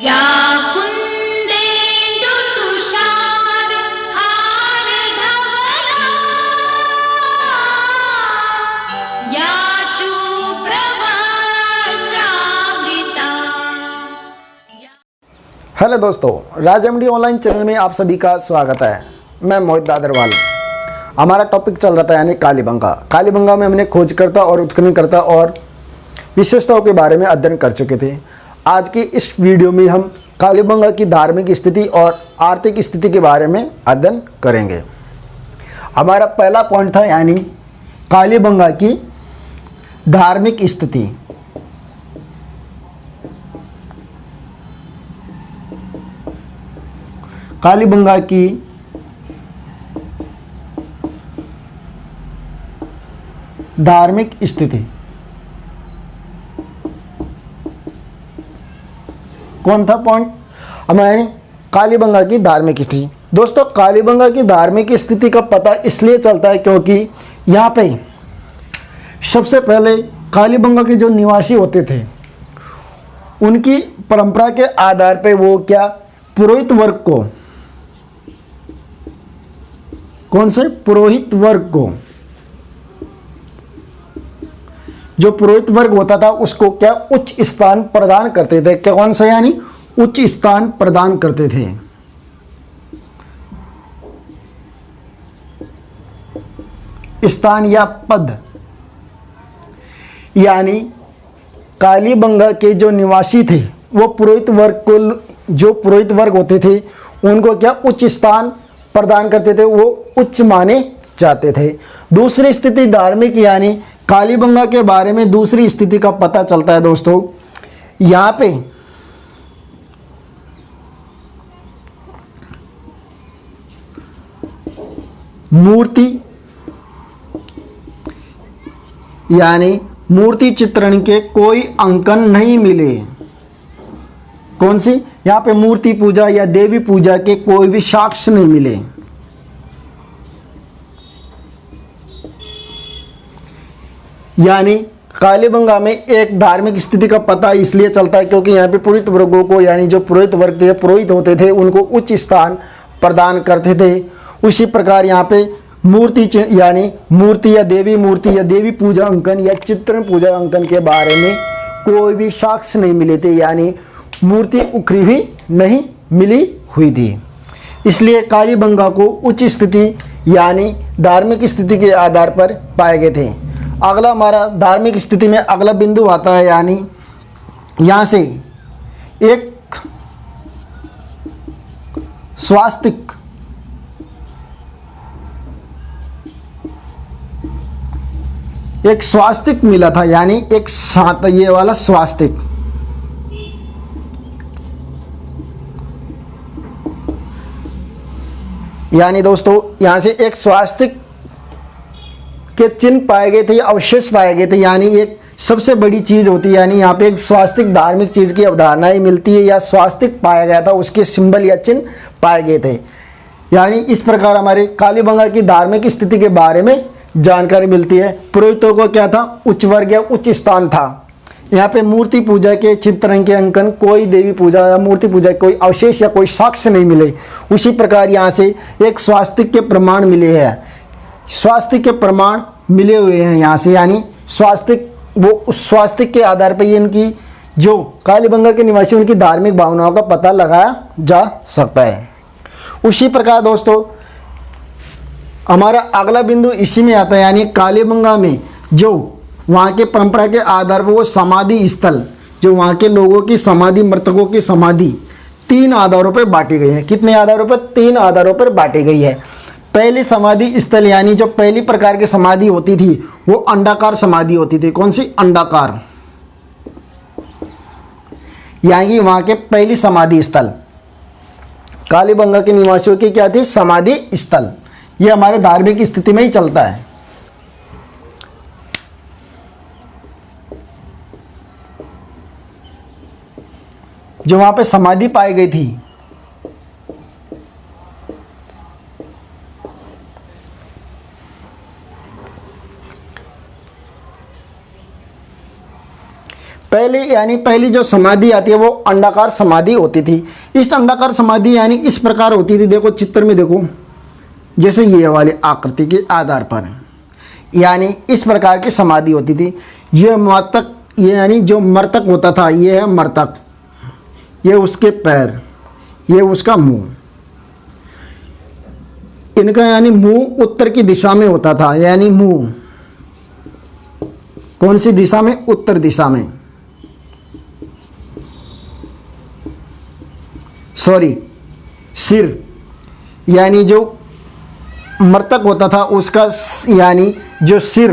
या कुन्देन्दु तुषार हार धवला या शुभ्रवस्त्रावृता। हेलो दोस्तों, राज एमडी ऑनलाइन चैनल में आप सभी का स्वागत है। मैं मोहित दादरवाल। हमारा टॉपिक चल रहा था यानी कालीबंगा। कालीबंगा में हमने खोजकर्ता और उत्खननकर्ता और विशेषताओं के बारे में अध्ययन कर चुके थे। आज की इस वीडियो में हम कालीबंगा की धार्मिक स्थिति और आर्थिक स्थिति के बारे में अध्ययन करेंगे। हमारा पहला पॉइंट था यानी कालीबंगा की धार्मिक स्थिति। कालीबंगा की धार्मिक स्थिति। कौन था पॉइंट हमारे? कालीबंगा की धार्मिक स्थिति। दोस्तों, कालीबंगा की धार्मिक स्थिति का पता इसलिए चलता है क्योंकि यहाँ पे सबसे पहले कालीबंगा के जो निवासी होते थे उनकी परंपरा के आधार पे वो क्या पुरोहित वर्ग को, कौन से पुरोहित वर्ग को, जो पुरोहित वर्ग होता था उसको क्या उच्च स्थान प्रदान करते थे। क्या कौन सा यानी उच्च स्थान प्रदान करते थे। स्थान या पद यानी कालीबंगा के जो निवासी थे वो पुरोहित वर्ग को, जो पुरोहित वर्ग होते थे उनको क्या उच्च स्थान प्रदान करते थे, वो उच्च माने जाते थे। दूसरी स्थिति धार्मिक यानी कालीबंगा के बारे में दूसरी स्थिति का पता चलता है दोस्तों। यहाँ पे मूर्ति यानी मूर्ति चित्रण के कोई अंकन नहीं मिले। कौन सी? यहाँ पे मूर्ति पूजा या देवी पूजा के कोई भी साक्ष्य नहीं मिले। यानी कालीबंगा में एक धार्मिक स्थिति का पता इसलिए चलता है क्योंकि यहाँ पे पुरोहित वर्गों को यानी जो पुरोहित वर्ग थे, पुरोहित होते थे, उनको उच्च स्थान प्रदान करते थे। उसी प्रकार यहाँ पे मूर्ति यानी मूर्ति या देवी पूजा अंकन या चित्रण पूजा अंकन के बारे में कोई भी साक्ष्य नहीं मिले थे, यानी मूर्ति उखरी हुई नहीं मिली हुई थी। इसलिए कालीबंगा को उच्च स्थिति यानी धार्मिक स्थिति के आधार पर पाए गए थे। अगला हमारा धार्मिक स्थिति में अगला बिंदु आता है यानी यहाँ से एक स्वास्तिक, एक स्वास्तिक मिला था यानी एक सात, ये वाला स्वास्तिक। यानी दोस्तों यहाँ से एक स्वास्तिक के चिन्ह पाए गए थे या अवशेष पाए गए थे। यानी एक सबसे बड़ी चीज़ होती है, यानी यहाँ पे एक स्वास्तिक धार्मिक चीज़ की अवधारणा ही मिलती है या स्वास्तिक पाया गया था, उसके सिंबल या चिन्ह पाए गए थे। यानी इस प्रकार हमारे कालीबंगा की धार्मिक स्थिति के बारे में जानकारी मिलती है। पुरोहितों को क्या था? उच्च वर्ग या उच्च स्थान था। यहाँ पे मूर्ति पूजा के चित्रण के अंकन, कोई देवी पूजा या मूर्ति पूजा के कोई अवशेष या कोई साक्ष्य नहीं मिले। उसी प्रकार यहाँ से एक स्वास्तिक के प्रमाण मिले हैं, स्वास्तिक के प्रमाण मिले हुए हैं यहाँ से। यानी स्वास्तिक, वो उस स्वास्तिक के आधार पर इनकी जो कालीबंगा के निवासी उनकी धार्मिक भावनाओं का पता लगाया जा सकता है। उसी प्रकार दोस्तों हमारा अगला बिंदु इसी में आता है यानी कालीबंगा में जो वहाँ के परंपरा के आधार पर वो समाधि स्थल, जो वहाँ के लोगों की समाधि, मृतकों की समाधि 3 आधारों पर बांटी गई है। कितने आधारों पर? 3 आधारों पर बांटी गई है। पहली समाधि स्थल यानी जो पहली प्रकार की समाधि होती थी वो अंडाकार समाधि होती थी। कौन सी? अंडाकार। यानी वहां के पहली समाधि स्थल कालीबंगा के निवासियों की क्या थी? समाधि स्थल। ये हमारे धार्मिक स्थिति में ही चलता है। जो वहां पे समाधि पाई गई थी पहले यानी पहली जो समाधि आती है वो अंडाकार समाधि होती थी। इस अंडाकार समाधि यानी इस प्रकार होती थी, देखो चित्र में देखो, जैसे ये वाली आकृति के आधार पर यानी इस प्रकार की समाधि होती थी। ये मृतक, ये यानी जो मृतक होता था, ये है मृतक, ये उसके पैर, ये उसका मुंह, इनका यानी मुंह उत्तर की दिशा में होता था, यानी मुंह कौन सी दिशा में? उत्तर दिशा में, सॉरी सिर, यानी जो मृतक होता था उसका यानी जो सिर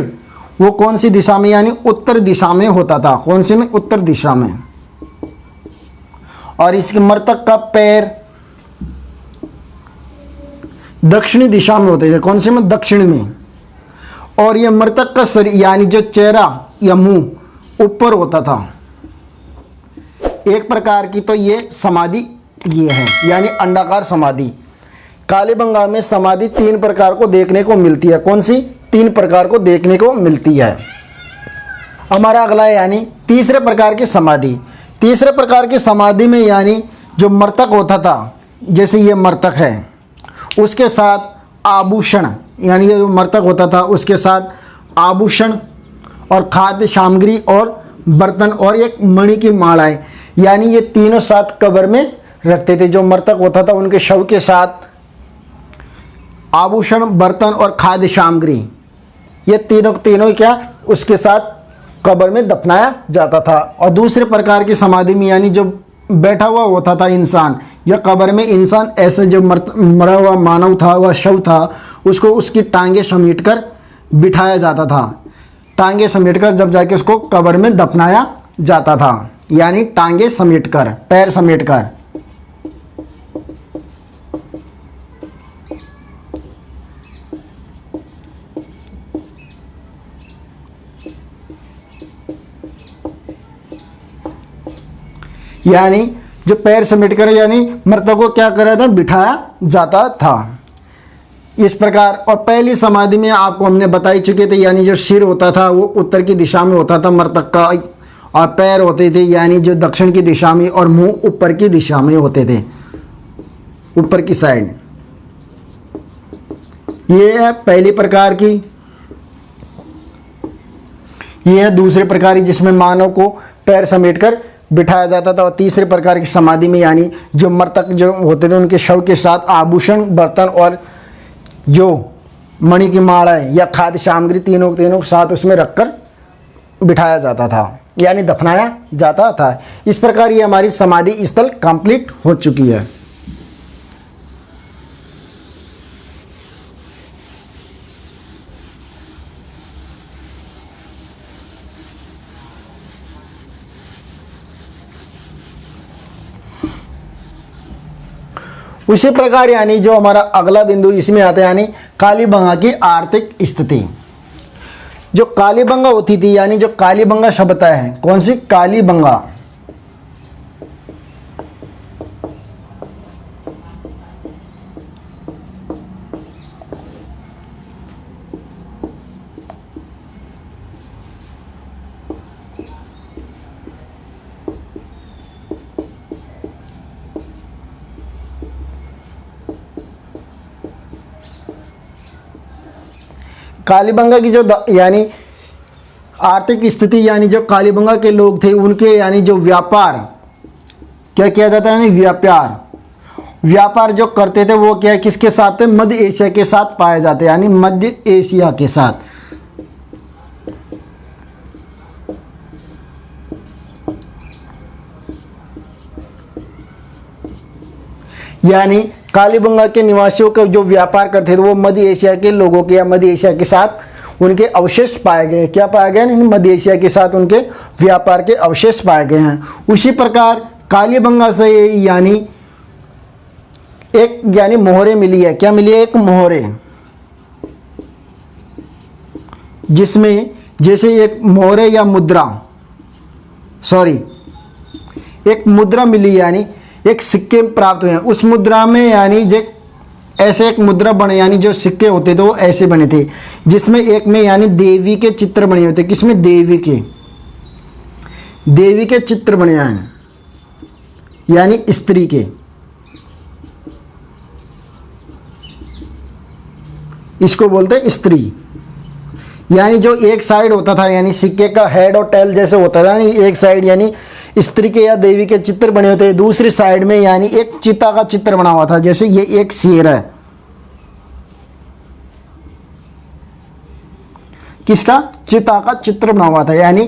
वो कौन सी दिशा में? यानी उत्तर दिशा में होता था। कौन सी में? उत्तर दिशा में। और इसके मृतक का पैर दक्षिणी दिशा में होते थे। कौन से में? दक्षिण में। और ये मृतक का शरीर यानी जो चेहरा या मुंह ऊपर होता था। एक प्रकार की तो ये समाधि ये है, यानी अंडाकार समाधि। कालीबंगा में समाधि 3 प्रकार को देखने को मिलती है। कौन सी? 3 प्रकार को देखने को मिलती है। हमारा अगला है यानी तीसरे प्रकार की समाधि। तीसरे प्रकार की समाधि में यानी जो मृतक होता था, जैसे ये मृतक है, उसके साथ आभूषण, यानी ये जो मृतक होता था उसके साथ आभूषण और खाद्य सामग्री और बर्तन और एक मणि की मालाएं, यानी ये तीनों साथ कब्र में रखते थे। जो मृतक होता था उनके शव के साथ आभूषण, बर्तन और खाद्य सामग्री, ये तीनों क्या उसके साथ कब्र में दफनाया जाता था। और दूसरे प्रकार की समाधि में यानी जो बैठा हुआ होता था इंसान, या कब्र में इंसान ऐसे जो मरा हुआ मानव था, वह शव था, उसको उसकी टांगे समेटकर बिठाया जाता था। टांगे समेटकर जब जाके उसको कब्र में दफनाया जाता था, यानी टांगे समेटकर, पैर समेटकर। यानी जो पैर समेटकर यानी मृतक को क्या करा था? बिठाया जाता था इस प्रकार। और पहली समाधि में आपको हमने बताई चुके थे, यानी जो सिर होता था वो उत्तर की दिशा में होता था मृतक का, और पैर होते थे यानी जो दक्षिण की दिशा में, और मुंह ऊपर की दिशा में होते थे, ऊपर की साइड। ये है पहली प्रकार की। ये है दूसरे प्रकार की जिसमें मानव को पैर समेटकर बिठाया जाता था। और तीसरे प्रकार की समाधि में यानी जो मृतक जो होते थे उनके शव के साथ आभूषण, बर्तन और जो मणि की मालाएं या खाद्य सामग्री तीनों साथ उसमें रखकर बिठाया जाता था, यानी दफनाया जाता था। इस प्रकार ये हमारी समाधि स्थल कंप्लीट हो चुकी है। उसी प्रकार यानी जो हमारा अगला बिंदु इसमें आता है, यानी कालीबंगा की आर्थिक स्थिति। जो कालीबंगा होती थी, यानी जो कालीबंगा सभ्यता है, कौन सी? कालीबंगा। कालीबंगा की जो यानी आर्थिक स्थिति, यानी जो कालीबंगा के लोग थे उनके यानी जो व्यापार क्या किया जाता है? यानी व्यापार जो करते थे वो क्या, किसके साथ थे? मध्य एशिया के साथ पाए जाते, यानी मध्य एशिया के साथ। यानी कालीबंगा के निवासियों का जो व्यापार करते थे वो मध्य एशिया के लोगों के या मध्य एशिया के साथ उनके अवशेष पाए गए। क्या पाए गए? मध्य एशिया के साथ उनके व्यापार के अवशेष पाए गए हैं। उसी प्रकार कालीबंगा से यानी एक यानी मोहरे मिली है। क्या मिली है? एक मोहरे, जिसमें जैसे एक मोहरे या मुद्रा, सॉरी एक मुद्रा मिली, यानी एक सिक्के प्राप्त हुए हैं। उस मुद्रा में यानी जो ऐसे एक मुद्रा बने, यानी जो सिक्के होते थे वो ऐसे बने थे, जिसमें एक में यानी देवी के चित्र बने होते। किसमें? देवी के। देवी के चित्र बने हैं, यानी स्त्री के, इसको बोलते हैं स्त्री। यानी जो एक साइड होता था, यानी सिक्के का हेड और टेल जैसे होता था, यानी एक साइड यानी स्त्री के या देवी के चित्र बने होते हैं, दूसरी साइड में यानी एक चिता का चित्र बना हुआ था। जैसे ये एक शेर है, किसका? चिता का चित्र बना हुआ था, यानी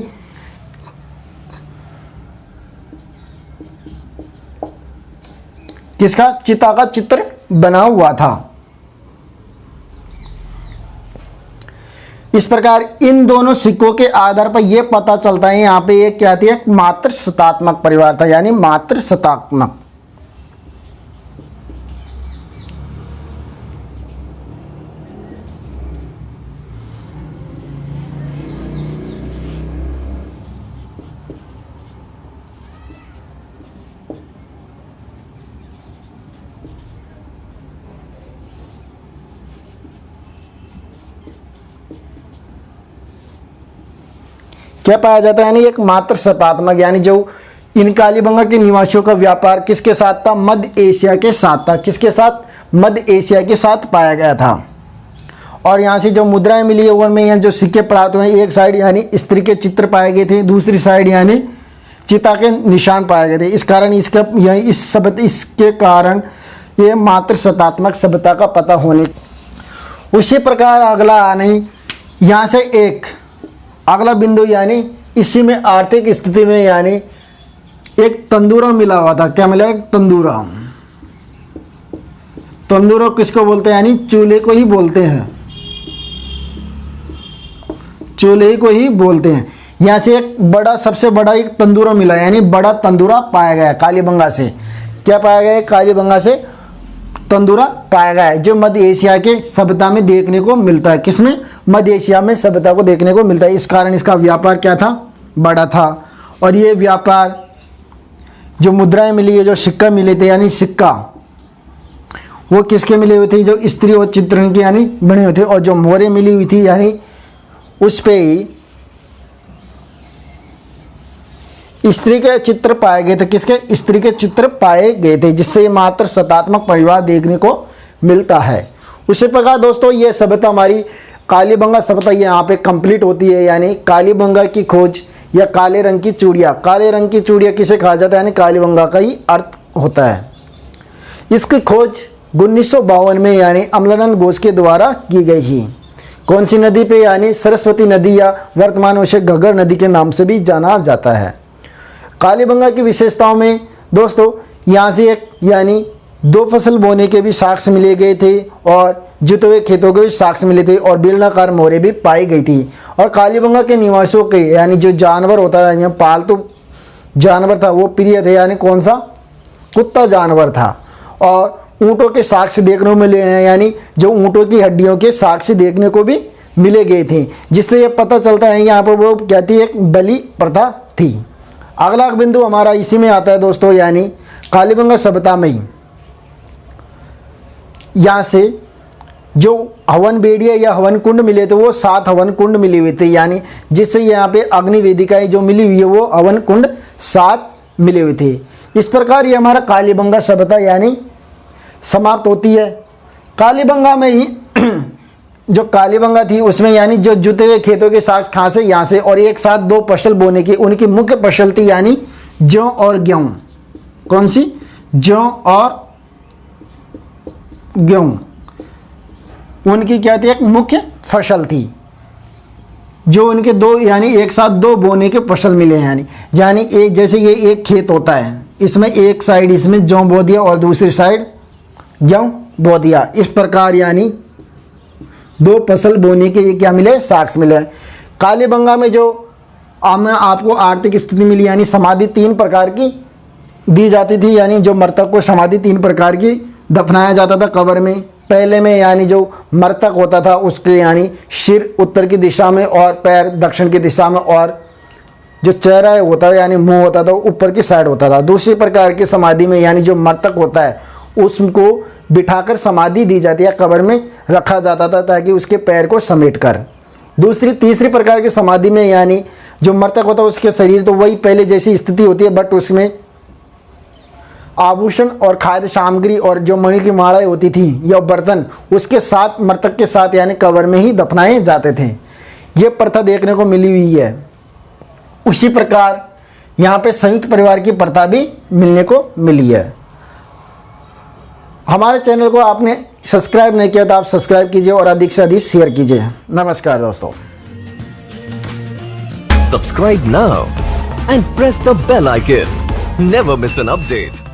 किसका? चिता का चित्र बना हुआ था। इस प्रकार इन दोनों सिक्कों के आधार पर यह पता चलता है यहाँ पे ये क्या थी? एक मातृ सत्तात्मक परिवार था, यानी मातृ सत्तात्मक। क्या पाया जाता है? यानी एक मात्र सत्तात्मक, यानी जो इन कालीबंगा के निवासियों का व्यापार किसके साथ था? मध्य एशिया के साथ था। किसके साथ? मध्य एशिया के साथ पाया गया था। और यहाँ से जो मुद्राएं मिली है उनमें यहाँ जो सिक्के प्राप्त हुए, एक साइड यानी स्त्री के चित्र पाए गए थे, दूसरी साइड यानी चिता के निशान पाए गए थे। इस कारण इसके कारण ये मात्र सत्तात्मक सभ्यता का पता होने। उसी प्रकार अगला आने यहाँ से एक अगला बिंदु, यानी इसी में आर्थिक स्थिति में यानी एक तंदूरा मिला हुआ था। क्या मिला? एक तंदूरा। तंदूरा किसको बोलते हैं? यानी चूल्हे को ही बोलते हैं, चूल्हे को ही बोलते हैं। यहाँ से एक बड़ा, सबसे बड़ा एक तंदूरा मिला, यानी बड़ा तंदूरा पाया गया कालीबंगा से। क्या पाया गया? कालीबंगा से तंदूरा पाया गया है, जो मध्य एशिया के सभ्यता में देखने को मिलता है। किसमें? मध्य एशिया में सभ्यता को देखने को मिलता है। इस कारण इसका व्यापार क्या था? बड़ा था। और ये व्यापार, जो मुद्राएं मिली है, जो सिक्का मिले थे, यानी सिक्का वो किसके मिले हुए थे? जो स्त्री और चित्रण के यानी बने हुए थे। और जो मोहरें मिली हुई थी, यानी उस पे ही स्त्री के चित्र पाए गए थे। किसके? स्त्री के चित्र पाए गए थे, जिससे ये मात्र सत्तात्मक परिवार देखने को मिलता है। उसी प्रकार दोस्तों ये सभ्यता हमारी कालीबंगा सभ्यता यहाँ पे कंप्लीट होती है। यानी कालीबंगा की खोज या काले रंग की चूड़िया, काले रंग की चूड़िया किसे कहा जाता है? यानी कालीबंगा का ही अर्थ होता है। इसकी खोज 1952 में यानी अमलानंद घोष के द्वारा की गई थी। कौन सी नदी पे? यानी सरस्वती नदी, या वर्तमान में उसे घग्गर नदी के नाम से भी जाना जाता है। कालीबंगा की विशेषताओं में दोस्तों यहाँ से एक यानी 2 फसल बोने के भी साक्ष्य मिले गए थे, और जुते हुए खेतों के भी साक्ष्य मिले थे, और बेलनाकार मोहरें भी पाई गई थी। और कालीबंगा के निवासियों के यानी जो जानवर होता है, यहाँ पालतू जानवर था, वो प्रिय थे। यानी कौन सा? कुत्ता जानवर था। और ऊँटों के साक्ष्य देखने को मिले हैं, यानी जो ऊँटों की हड्डियों के साक्ष्य देखने को भी मिले गए थे, जिससे ये पता चलता है यहाँ पर वो क्या थी? एक बलि प्रथा थी। अगला बिंदु हमारा इसी में आता है दोस्तों, यानी कालीबंगा सभ्यता में ही यहाँ से जो हवन बेड़िया या हवन कुंड मिले थे, वो 7 हवन कुंड मिले हुए थे। यानी जिससे यहाँ पे अग्नि वेदिकाएं जो मिली हुई है, वो हवन कुंड 7 मिले हुए थे। इस प्रकार ये हमारा कालीबंगा सभ्यता यानी समाप्त होती है। कालीबंगा में ही जो कालीबंगा थी उसमें यानी जो जुते हुए खेतों के साथ खांसे यहाँ से, और एक साथ 2 फसल बोने की उनकी मुख्य फसल थी, यानी जौ और गेहूँ। कौन सी? जौ और गेहूँ उनकी क्या थी? एक मुख्य फसल थी, जो उनके 2 यानी एक साथ 2 बोने के फसल मिले हैं। यानी एक, जैसे ये एक खेत होता है, इसमें एक साइड इसमें जौ बो दिया और दूसरी साइड गेहूँ बो दिया। इस प्रकार यानी 2 फसल बोने के ये क्या मिले? साक्ष्य मिले। कालीबंगा में जो आपको आर्थिक स्थिति मिली, यानी समाधि 3 प्रकार की दी जाती थी। यानी जो मृतक को समाधि 3 प्रकार की दफनाया जाता था कब्र में। पहले में यानी जो मृतक होता था उसके यानी सिर उत्तर की दिशा में और पैर दक्षिण की दिशा में, और जो चेहरा होता है यानी मुंह होता था ऊपर की साइड होता था। दूसरी प्रकार की समाधि में यानी जो मृतक होता है उसको बिठाकर समाधि दी जाती है, कब्र में रखा जाता था ताकि उसके पैर को समेट कर। तीसरी प्रकार की समाधि में यानी जो मृतक होता है उसके शरीर तो वही पहले जैसी स्थिति होती है, बट उसमें आभूषण और खाद्य सामग्री और जो मणि की मालाएं होती थी या बर्तन उसके साथ मृतक के साथ यानी कब्र में ही दफनाए जाते थे। ये प्रथा देखने को मिली हुई है। उसी प्रकार यहाँ पे संयुक्त परिवार की प्रथा भी मिलने को मिली है। हमारे चैनल को आपने सब्सक्राइब नहीं किया तो आप सब्सक्राइब कीजिए और अधिक से अधिक शेयर कीजिए। नमस्कार दोस्तों। Subscribe now and press the bell icon. Never miss an update.